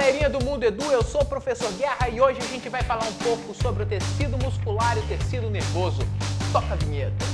galerinha do Mundo Edu, eu sou o Professor Guerra e hoje a gente vai falar um pouco sobre o tecido muscular e o tecido nervoso. Toca a vinheta!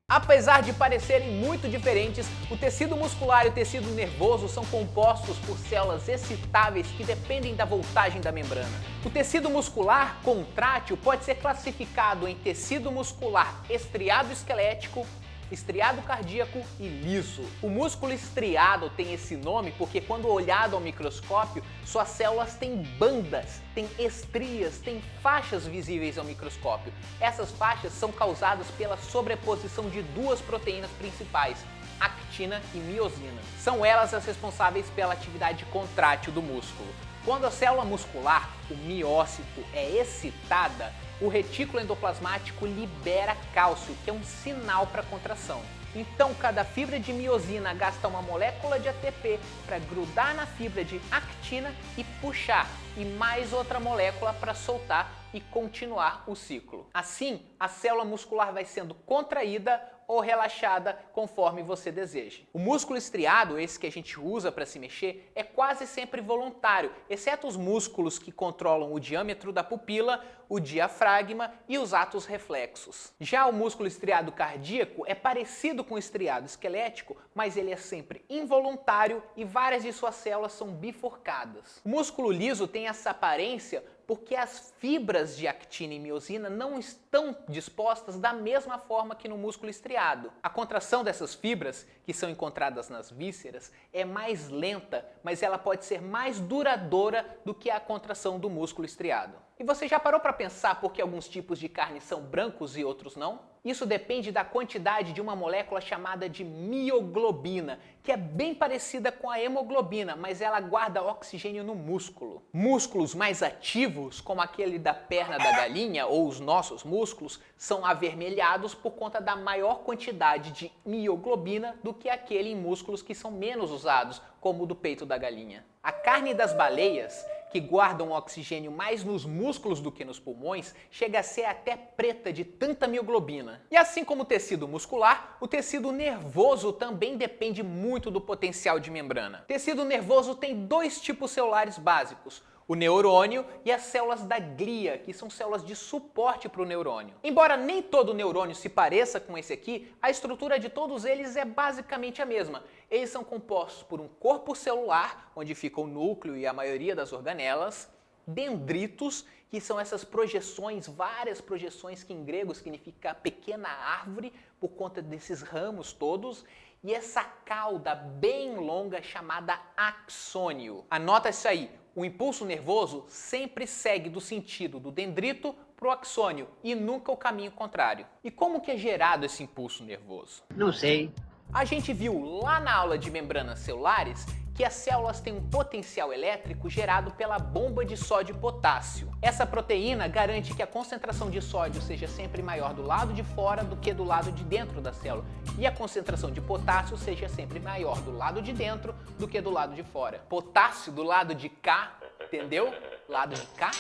Apesar de parecerem muito diferentes, o tecido muscular e o tecido nervoso são compostos por células excitáveis que dependem da voltagem da membrana. O tecido muscular contrátil pode ser classificado em tecido muscular estriado esquelético, estriado cardíaco e liso. O músculo estriado tem esse nome porque quando olhado ao microscópio, suas células têm bandas, têm estrias, têm faixas visíveis ao microscópio. Essas faixas são causadas pela sobreposição de duas proteínas principais, actina e miosina. São elas as responsáveis pela atividade contrátil do músculo. Quando a célula muscular, o miócito, é excitada, o retículo endoplasmático libera cálcio, que é um sinal para contração. Então, cada fibra de miosina gasta uma molécula de ATP para grudar na fibra de actina e puxar, e mais outra molécula para soltar e continuar o ciclo. Assim, a célula muscular vai sendo contraída ou relaxada conforme você deseja. O músculo estriado, esse que a gente usa para se mexer, é quase sempre voluntário, exceto os músculos que controlam o diâmetro da pupila, o diafragma e os atos reflexos. Já o músculo estriado cardíaco é parecido com o estriado esquelético, mas ele é sempre involuntário e várias de suas células são bifurcadas. O músculo liso tem essa aparência porque as fibras de actina e miosina não estão dispostas da mesma forma que no músculo estriado. A contração dessas fibras, que são encontradas nas vísceras, é mais lenta, mas ela pode ser mais duradoura do que a contração do músculo estriado. E você já parou para pensar por que alguns tipos de carne são brancos e outros não? Isso depende da quantidade de uma molécula chamada de mioglobina, que é bem parecida com a hemoglobina, mas ela guarda oxigênio no músculo. Músculos mais ativos, como aquele da perna da galinha ou os nossos músculos, são avermelhados por conta da maior quantidade de mioglobina do que aquele em músculos que são menos usados, como o do peito da galinha. A carne das baleias, que guardam oxigênio mais nos músculos do que nos pulmões, chega a ser até preta de tanta mioglobina. E assim como o tecido muscular, o tecido nervoso também depende muito do potencial de membrana. O tecido nervoso tem dois tipos celulares básicos: o neurônio e as células da glia, que são células de suporte para o neurônio. Embora nem todo neurônio se pareça com esse aqui, a estrutura de todos eles é basicamente a mesma. Eles são compostos por um corpo celular, onde fica o núcleo e a maioria das organelas, dendritos, que são essas projeções, várias projeções, que em grego significa pequena árvore, por conta desses ramos todos, e essa cauda bem longa chamada axônio. Anota isso aí. O impulso nervoso sempre segue do sentido do dendrito para o axônio e nunca o caminho contrário. E como que é gerado esse impulso nervoso? Não sei. A gente viu lá na aula de membranas celulares que as células têm um potencial elétrico gerado pela bomba de sódio e potássio. Essa proteína garante que a concentração de sódio seja sempre maior do lado de fora do que do lado de dentro da célula, e a concentração de potássio seja sempre maior do lado de dentro do que do lado de fora. Potássio do lado de cá, entendeu? Lado de cá.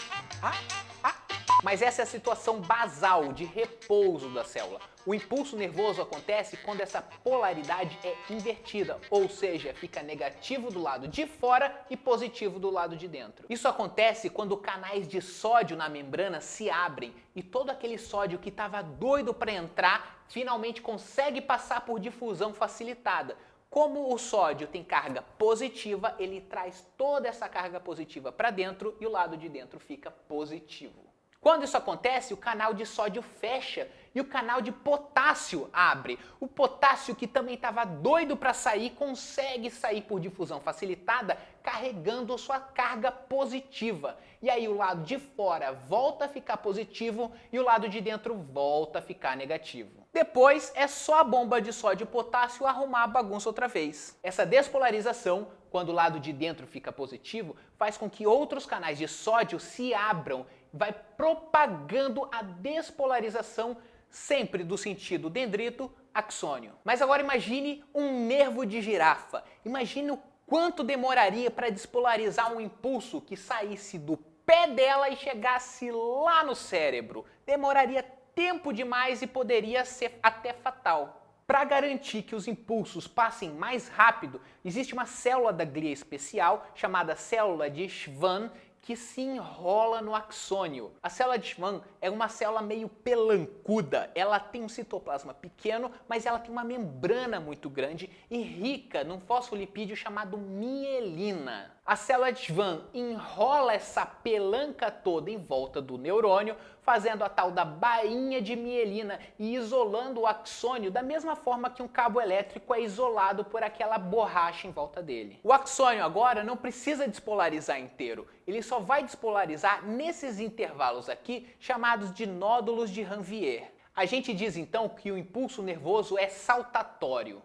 Mas essa é a situação basal de repouso da célula. O impulso nervoso acontece quando essa polaridade é invertida, ou seja, fica negativo do lado de fora e positivo do lado de dentro. Isso acontece quando canais de sódio na membrana se abrem e todo aquele sódio que estava doido para entrar finalmente consegue passar por difusão facilitada. Como o sódio tem carga positiva, ele traz toda essa carga positiva para dentro e o lado de dentro fica positivo. Quando isso acontece, o canal de sódio fecha e o canal de potássio abre. O potássio, que também estava doido para sair, consegue sair por difusão facilitada, carregando sua carga positiva. E aí o lado de fora volta a ficar positivo e o lado de dentro volta a ficar negativo. Depois é só a bomba de sódio e potássio arrumar a bagunça outra vez. Essa despolarização, quando o lado de dentro fica positivo, faz com que outros canais de sódio se abram, vai propagando a despolarização sempre do sentido dendrito-axônio. Mas agora imagine um nervo de girafa. Imagine o quanto demoraria para despolarizar um impulso que saísse do pé dela e chegasse lá no cérebro. Demoraria tempo demais e poderia ser até fatal. Para garantir que os impulsos passem mais rápido, existe uma célula da glia especial chamada célula de Schwann que se enrola no axônio. A célula de Schwann é uma célula meio pelancuda. Ela tem um citoplasma pequeno, mas ela tem uma membrana muito grande e rica num fosfolipídio chamado mielina. A célula de Schwann enrola essa pelanca toda em volta do neurônio, fazendo a tal da bainha de mielina e isolando o axônio da mesma forma que um cabo elétrico é isolado por aquela borracha em volta dele. O axônio agora não precisa despolarizar inteiro, ele só vai despolarizar nesses intervalos aqui chamados de nódulos de Ranvier. A gente diz então que o impulso nervoso é saltatório.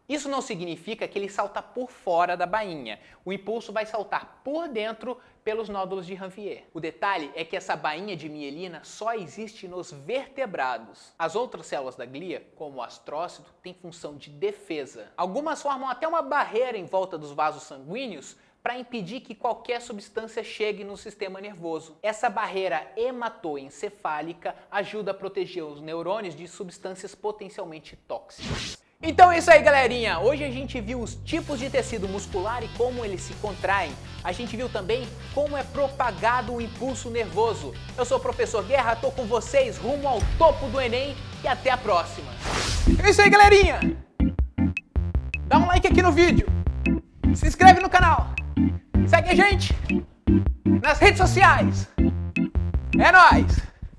Isso não significa que ele salta por fora da bainha. O impulso vai saltar por dentro pelos nódulos de Ranvier. O detalhe é que essa bainha de mielina só existe nos vertebrados. As outras células da glia, como o astrócito, têm função de defesa. Algumas formam até uma barreira em volta dos vasos sanguíneos para impedir que qualquer substância chegue no sistema nervoso. Essa barreira hematoencefálica ajuda a proteger os neurônios de substâncias potencialmente tóxicas. Então é isso aí, galerinha! Hoje a gente viu os tipos de tecido muscular e como eles se contraem. A gente viu também como é propagado o impulso nervoso. Eu sou o professor Guerra, estou com vocês rumo ao topo do Enem e até a próxima! É isso aí, galerinha! Dá um like aqui no vídeo, se inscreve no canal, segue a gente nas redes sociais. É nóis!